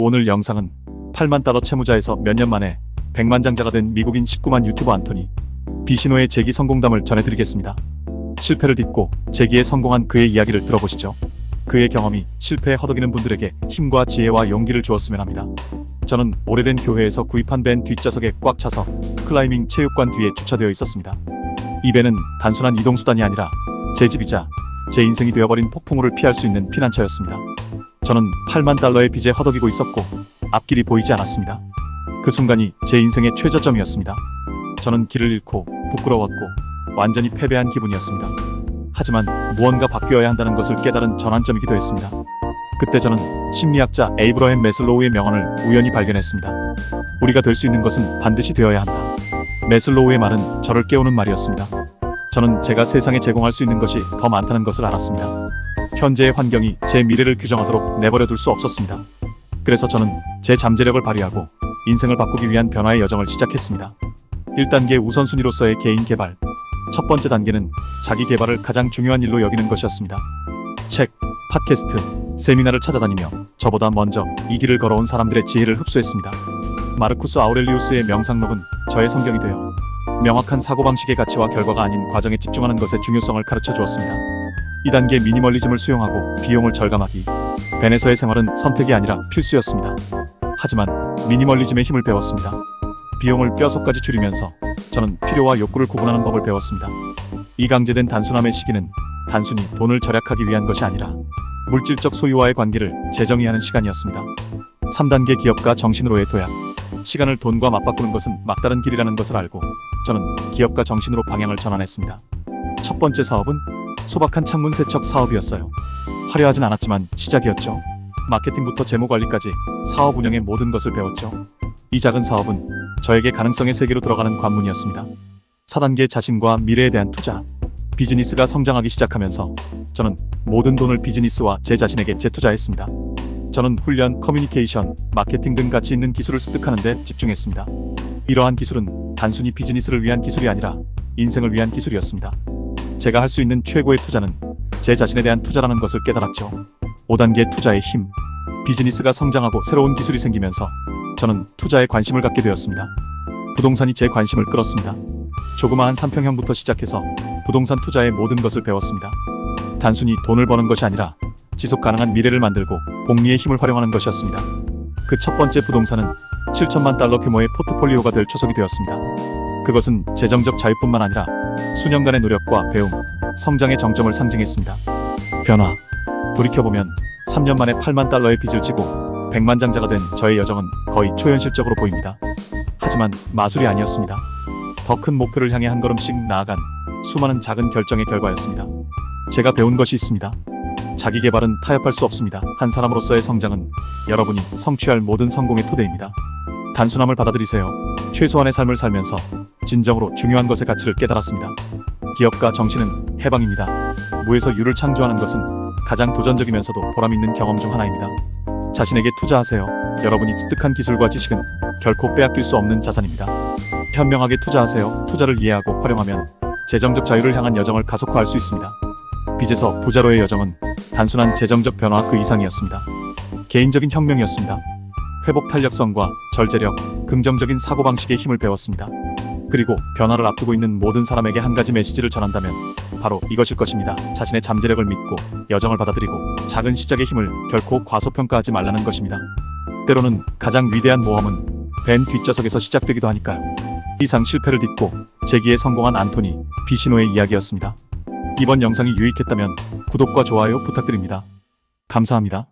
오늘 영상은 8만 달러 채무자에서 몇 년 만에 100만 장자가 된 미국인 19만 유튜버 안토니 비시노의 재기 성공담을 전해드리겠습니다. 실패를 딛고 재기에 성공한 그의 이야기를 들어보시죠. 그의 경험이 실패에 허덕이는 분들에게 힘과 지혜와 용기를 주었으면 합니다. 저는 오래된 교회에서 구입한 밴 뒷좌석에 꽉 차서 클라이밍 체육관 뒤에 주차되어 있었습니다. 이 밴은 단순한 이동수단이 아니라 제 집이자 제 인생이 되어버린 폭풍우를 피할 수 있는 피난처였습니다. 저는 8만 달러의 빚에 허덕이고 있었고 앞길이 보이지 않았습니다. 그 순간이 제 인생의 최저점이었습니다. 저는 길을 잃고 부끄러웠고 완전히 패배한 기분이었습니다. 하지만 무언가 바뀌어야 한다는 것을 깨달은 전환점이기도 했습니다. 그때 저는 심리학자 에이브러햄 매슬로우의 명언을 우연히 발견했습니다. 우리가 될 수 있는 것은 반드시 되어야 한다. 매슬로우의 말은 저를 깨우는 말이었습니다. 저는 제가 세상에 제공할 수 있는 것이 더 많다는 것을 알았습니다. 현재의 환경이 제 미래를 규정하도록 내버려둘 수 없었습니다. 그래서 저는 제 잠재력을 발휘하고 인생을 바꾸기 위한 변화의 여정을 시작했습니다. 1단계 우선순위로서의 개인 개발. 첫 번째 단계는 자기 개발을 가장 중요한 일로 여기는 것이었습니다. 책, 팟캐스트, 세미나를 찾아다니며 저보다 먼저 이 길을 걸어온 사람들의 지혜를 흡수했습니다. 마르쿠스 아우렐리우스의 명상록은 저의 성경이 되어 명확한 사고방식의 가치와 결과가 아닌 과정에 집중하는 것의 중요성을 가르쳐 주었습니다. 2단계 미니멀리즘을 수용하고 비용을 절감하기. 벤에서의 생활은 선택이 아니라 필수였습니다. 하지만 미니멀리즘의 힘을 배웠습니다. 비용을 뼈속까지 줄이면서 저는 필요와 욕구를 구분하는 법을 배웠습니다. 이 강제된 단순함의 시기는 단순히 돈을 절약하기 위한 것이 아니라 물질적 소유와의 관계를 재정의하는 시간이었습니다. 3단계 기업가 정신으로의 도약. 시간을 돈과 맞바꾸는 것은 막다른 길이라는 것을 알고 저는 기업가 정신으로 방향을 전환했습니다. 첫 번째 사업은 소박한 창문 세척 사업이었어요. 화려하진 않았지만 시작이었죠. 마케팅부터 재무 관리까지 사업 운영의 모든 것을 배웠죠. 이 작은 사업은 저에게 가능성의 세계로 들어가는 관문이었습니다. 4단계 자신과 미래에 대한 투자. 비즈니스가 성장하기 시작하면서 저는 모든 돈을 비즈니스와 제 자신에게 재투자했습니다. 저는 훈련, 커뮤니케이션, 마케팅 등 가치 있는 기술을 습득하는 데 집중했습니다. 이러한 기술은 단순히 비즈니스를 위한 기술이 아니라 인생을 위한 기술이었습니다. 제가 할 수 있는 최고의 투자는 제 자신에 대한 투자라는 것을 깨달았죠. 5단계 투자의 힘. 비즈니스가 성장하고 새로운 기술이 생기면서 저는 투자에 관심을 갖게 되었습니다. 부동산이 제 관심을 끌었습니다. 조그마한 3평형부터 시작해서 부동산 투자의 모든 것을 배웠습니다. 단순히 돈을 버는 것이 아니라 지속 가능한 미래를 만들고 복리의 힘을 활용하는 것이었습니다. 그 첫 번째 부동산은 7천만 달러 규모의 포트폴리오가 될 초석이 되었습니다. 그것은 재정적 자유뿐만 아니라 수년간의 노력과 배움, 성장의 정점을 상징했습니다. 변화. 돌이켜보면 3년 만에 8만 달러의 빚을 지고 100만 장자가 된 저의 여정은 거의 초현실적으로 보입니다. 하지만 마술이 아니었습니다. 더 큰 목표를 향해 한 걸음씩 나아간 수많은 작은 결정의 결과였습니다. 제가 배운 것이 있습니다. 자기 개발은 타협할 수 없습니다. 한 사람으로서의 성장은 여러분이 성취할 모든 성공의 토대입니다. 단순함을 받아들이세요. 최소한의 삶을 살면서 진정으로 중요한 것의 가치를 깨달았습니다. 기업가 정신은 해방입니다. 무에서 유를 창조하는 것은 가장 도전적이면서도 보람있는 경험 중 하나입니다. 자신에게 투자하세요. 여러분이 습득한 기술과 지식은 결코 빼앗길 수 없는 자산입니다. 현명하게 투자하세요. 투자를 이해하고 활용하면 재정적 자유를 향한 여정을 가속화할 수 있습니다. 빚에서 부자로의 여정은 단순한 재정적 변화 그 이상이었습니다. 개인적인 혁명이었습니다. 회복 탄력성과 절제력, 긍정적인 사고방식의 힘을 배웠습니다. 그리고 변화를 앞두고 있는 모든 사람에게 한 가지 메시지를 전한다면 바로 이것일 것입니다. 자신의 잠재력을 믿고 여정을 받아들이고 작은 시작의 힘을 결코 과소평가하지 말라는 것입니다. 때로는 가장 위대한 모험은 밴 뒷좌석에서 시작되기도 하니까요. 이상 실패를 딛고 재기에 성공한 안토니 비시노의 이야기였습니다. 이번 영상이 유익했다면 구독과 좋아요 부탁드립니다. 감사합니다.